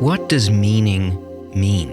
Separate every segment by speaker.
Speaker 1: What does meaning mean?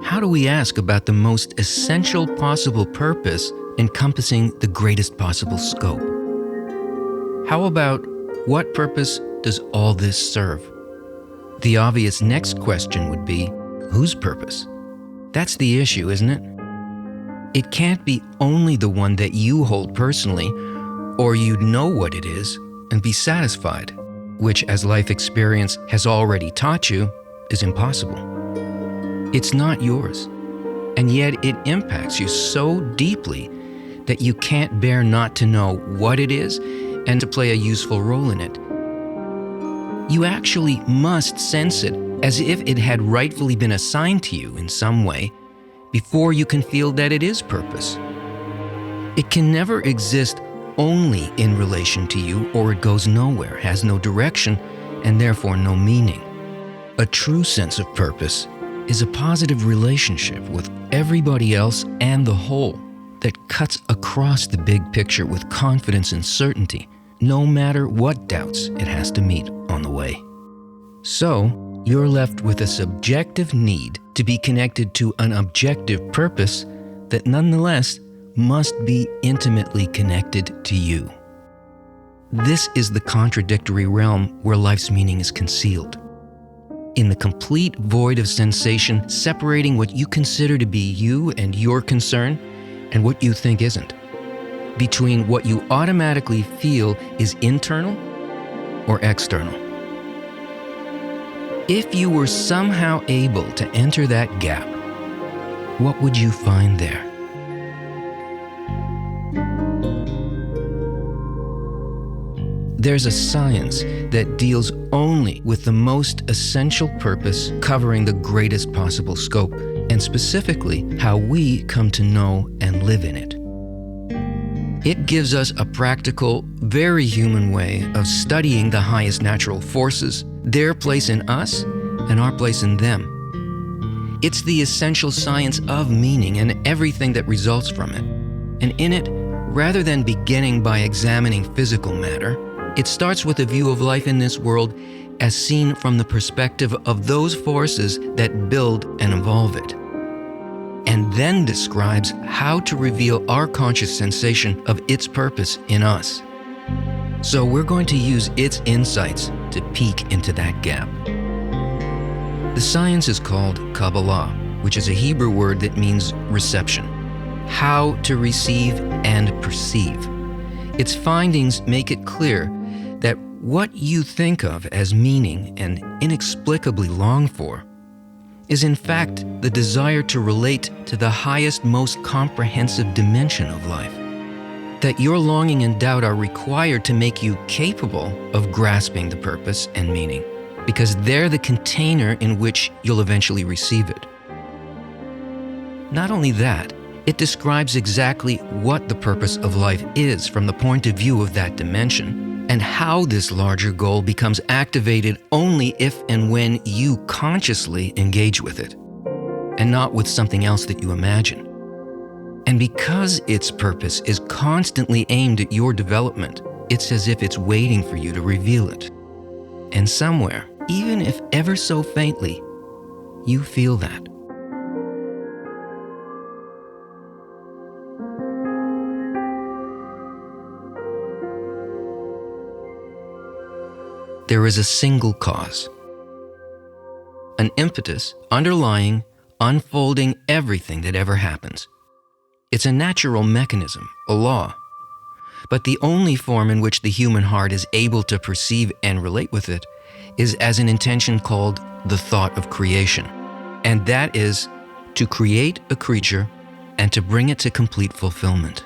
Speaker 1: How do we ask about the most essential possible purpose encompassing the greatest possible scope? How about what purpose does all this serve? The obvious next question would be, whose purpose? That's the issue, isn't it? It can't be only the one that you hold personally, or you'd know what it is and be satisfied, which, as life experience has already taught you, is impossible. It's not yours, and yet it impacts you so deeply that you can't bear not to know what it is and to play a useful role in it. You actually must sense it as if it had rightfully been assigned to you in some way before you can feel that it is purpose. It can never exist only in relation to you, or it goes nowhere, has no direction, and therefore no meaning. A true sense of purpose is a positive relationship with everybody else and the whole that cuts across the big picture with confidence and certainty, no matter what doubts it has to meet on the way. So, you're left with a subjective need to be connected to an objective purpose that nonetheless must be intimately connected to you. This is the contradictory realm where life's meaning is concealed. In the complete void of sensation separating what you consider to be you and your concern and what you think isn't. Between what you automatically feel is internal or external. If you were somehow able to enter that gap, what would you find there? There's a science that deals only with the most essential purpose covering the greatest possible scope, and specifically how we come to know and live in it. It gives us a practical, very human way of studying the highest natural forces, their place in us and our place in them. It's the essential science of meaning and everything that results from it. And in it, rather than beginning by examining physical matter, it starts with a view of life in this world as seen from the perspective of those forces that build and evolve it, and then describes how to reveal our conscious sensation of its purpose in us. So we're going to use its insights to peek into that gap. The science is called Kabbalah, which is a Hebrew word that means reception, how to receive and perceive. Its findings make it clear that what you think of as meaning and inexplicably long for is in fact the desire to relate to the highest, most comprehensive dimension of life. That your longing and doubt are required to make you capable of grasping the purpose and meaning, because they're the container in which you'll eventually receive it. Not only that, it describes exactly what the purpose of life is from the point of view of that dimension, and how this larger goal becomes activated only if and when you consciously engage with it, and not with something else that you imagine. And because its purpose is constantly aimed at your development, it's as if it's waiting for you to reveal it. And somewhere, even if ever so faintly, you feel that. There is a single cause, an impetus underlying, unfolding everything that ever happens. It's a natural mechanism, a law, but the only form in which the human heart is able to perceive and relate with it is as an intention called the thought of creation, and that is to create a creature and to bring it to complete fulfillment.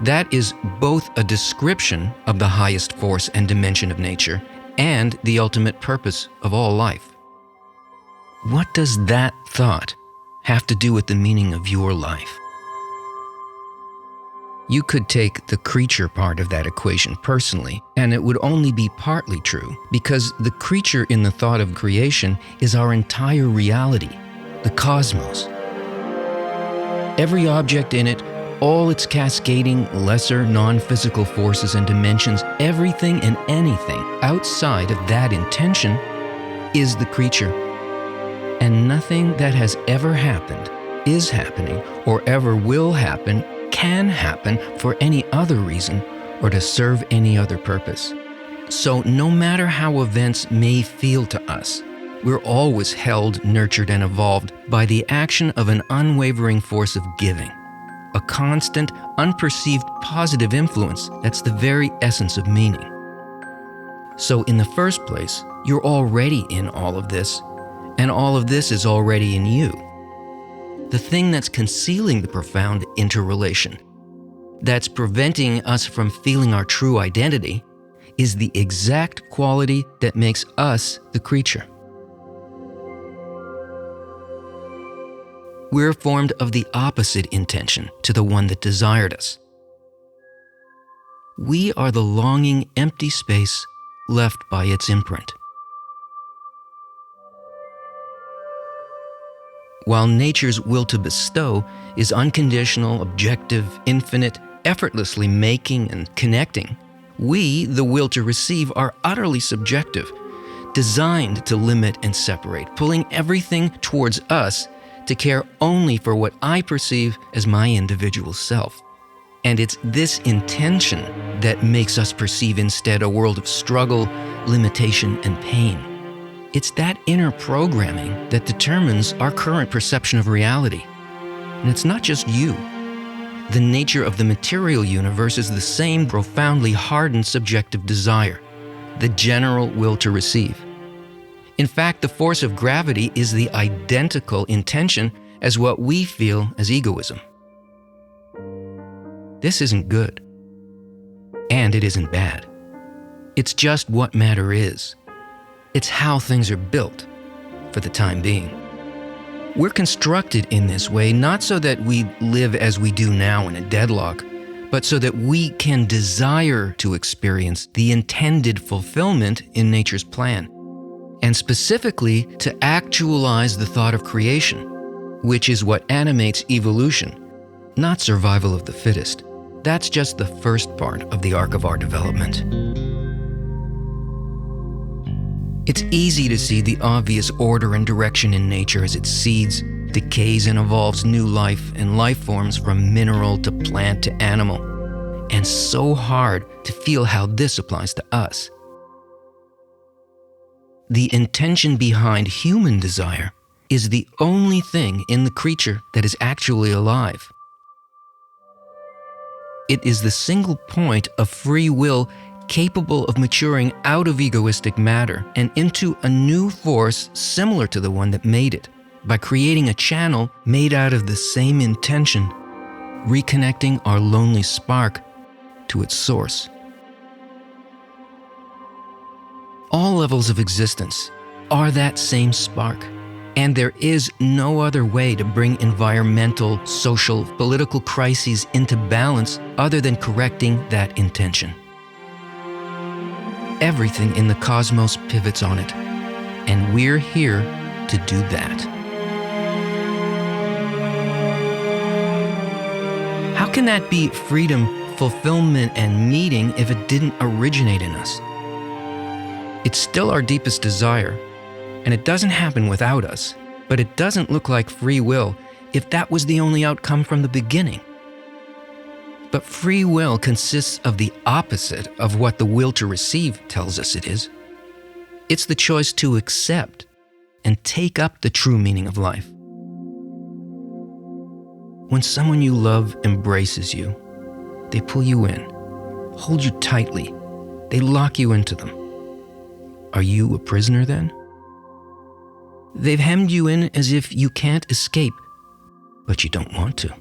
Speaker 1: That is both a description of the highest force and dimension of nature and the ultimate purpose of all life. What does that thought have to do with the meaning of your life? You could take the creature part of that equation personally, and it would only be partly true, because the creature in the thought of creation is our entire reality, the cosmos. Every object in it all its cascading, lesser, non-physical forces and dimensions, everything and anything outside of that intention is the creature. And nothing that has ever happened, is happening, or ever will happen can happen for any other reason or to serve any other purpose. So no matter how events may feel to us, we're always held, nurtured, and evolved by the action of an unwavering force of giving, a constant, unperceived positive influence that's the very essence of meaning. So in the first place, you're already in all of this, and all of this is already in you. The thing that's concealing the profound interrelation, that's preventing us from feeling our true identity, is the exact quality that makes us the creature. We're formed of the opposite intention to the one that desired us. We are the longing, empty space left by its imprint. While nature's will to bestow is unconditional, objective, infinite, effortlessly making and connecting, we, the will to receive, are utterly subjective, designed to limit and separate, pulling everything towards us to care only for what I perceive as my individual self. And it's this intention that makes us perceive instead a world of struggle, limitation, and pain. It's that inner programming that determines our current perception of reality. And it's not just you. The nature of the material universe is the same profoundly hardened subjective desire, the general will to receive. In fact, the force of gravity is the identical intention as what we feel as egoism. This isn't good. And it isn't bad. It's just what matter is. It's how things are built, for the time being. We're constructed in this way not so that we live as we do now in a deadlock, but so that we can desire to experience the intended fulfillment in nature's plan, and specifically to actualize the thought of creation, which is what animates evolution, not survival of the fittest. That's just the first part of the arc of our development. It's easy to see the obvious order and direction in nature as it seeds, decays, and evolves new life and life forms from mineral to plant to animal, and so hard to feel how this applies to us. The intention behind human desire is the only thing in the creature that is actually alive. It is the single point of free will capable of maturing out of egoistic matter and into a new force similar to the one that made it, by creating a channel made out of the same intention, reconnecting our lonely spark to its source. All levels of existence are that same spark, and there is no other way to bring environmental, social, political crises into balance other than correcting that intention. Everything in the cosmos pivots on it, and we're here to do that. How can that be freedom, fulfillment, and meaning if it didn't originate in us? It's still our deepest desire, and it doesn't happen without us, but it doesn't look like free will if that was the only outcome from the beginning. But free will consists of the opposite of what the will to receive tells us it is. It's the choice to accept and take up the true meaning of life. When someone you love embraces you, they pull you in, hold you tightly, they lock you into them. Are you a prisoner then? They've hemmed you in as if you can't escape, but you don't want to.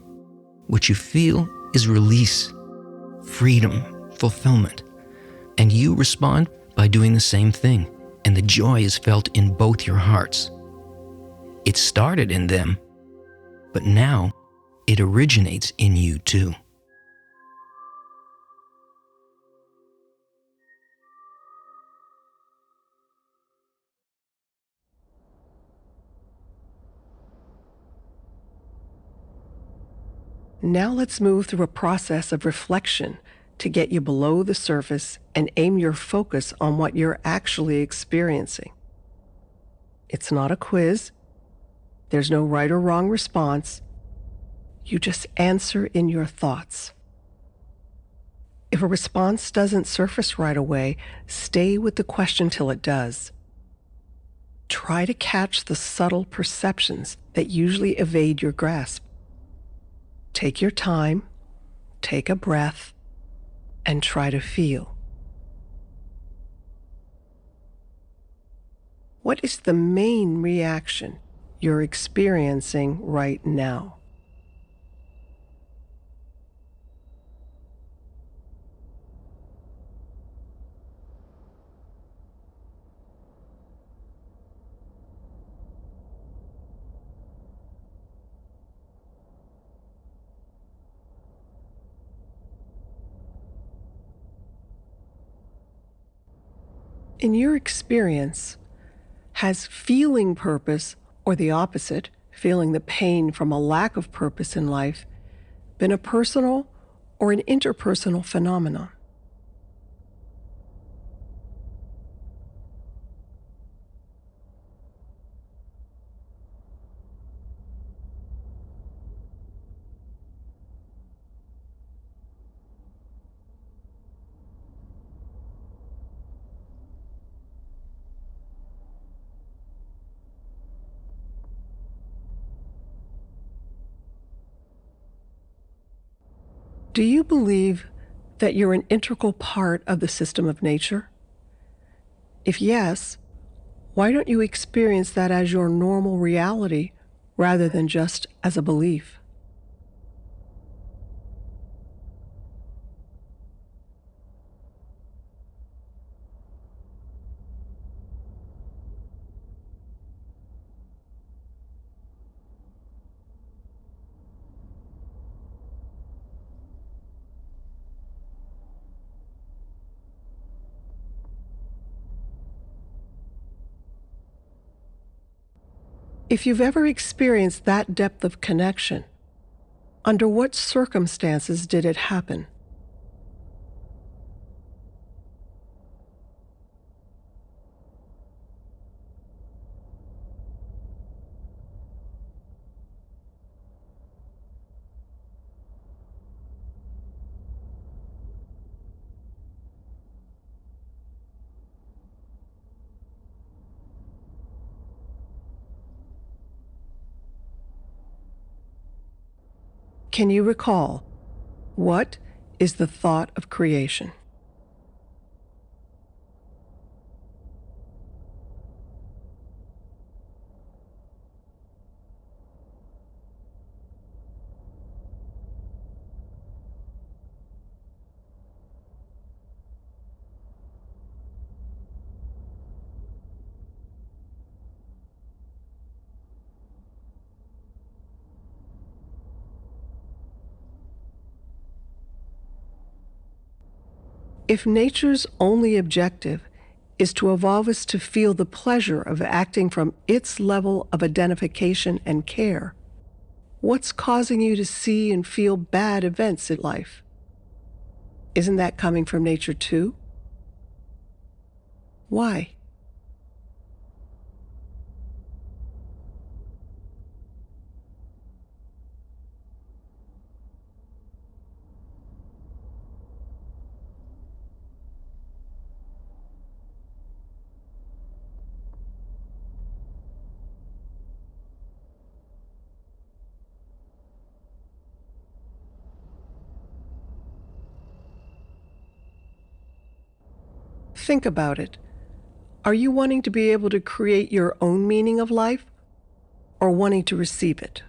Speaker 1: What you feel is release, freedom, fulfillment, and you respond by doing the same thing, and the joy is felt in both your hearts. It started in them, but now it originates in you too.
Speaker 2: Now let's move through a process of reflection to get you below the surface and aim your focus on what you're actually experiencing. It's not a quiz. There's no right or wrong response. You just answer in your thoughts. If a response doesn't surface right away, stay with the question till it does. Try to catch the subtle perceptions that usually evade your grasp. Take your time, take a breath, and try to feel. What is the main reaction you're experiencing right now? In your experience, has feeling purpose, or the opposite, feeling the pain from a lack of purpose in life, been a personal or an interpersonal phenomenon? Do you believe that you're an integral part of the system of nature? If yes, why don't you experience that as your normal reality rather than just as a belief? If you've ever experienced that depth of connection, under what circumstances did it happen? Can you recall what is the thought of creation? If nature's only objective is to evolve us to feel the pleasure of acting from its level of identification and care, what's causing you to see and feel bad events in life? Isn't that coming from nature too? Why? Think about it. Are you wanting to be able to create your own meaning of life, or wanting to receive it?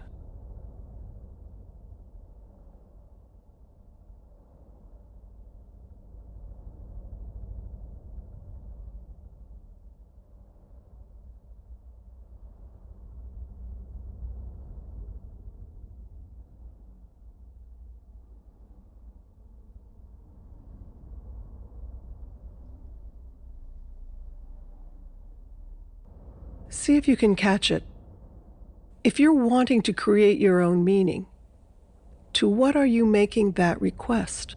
Speaker 2: See if you can catch it. If you're wanting to create your own meaning, To what are you making that request?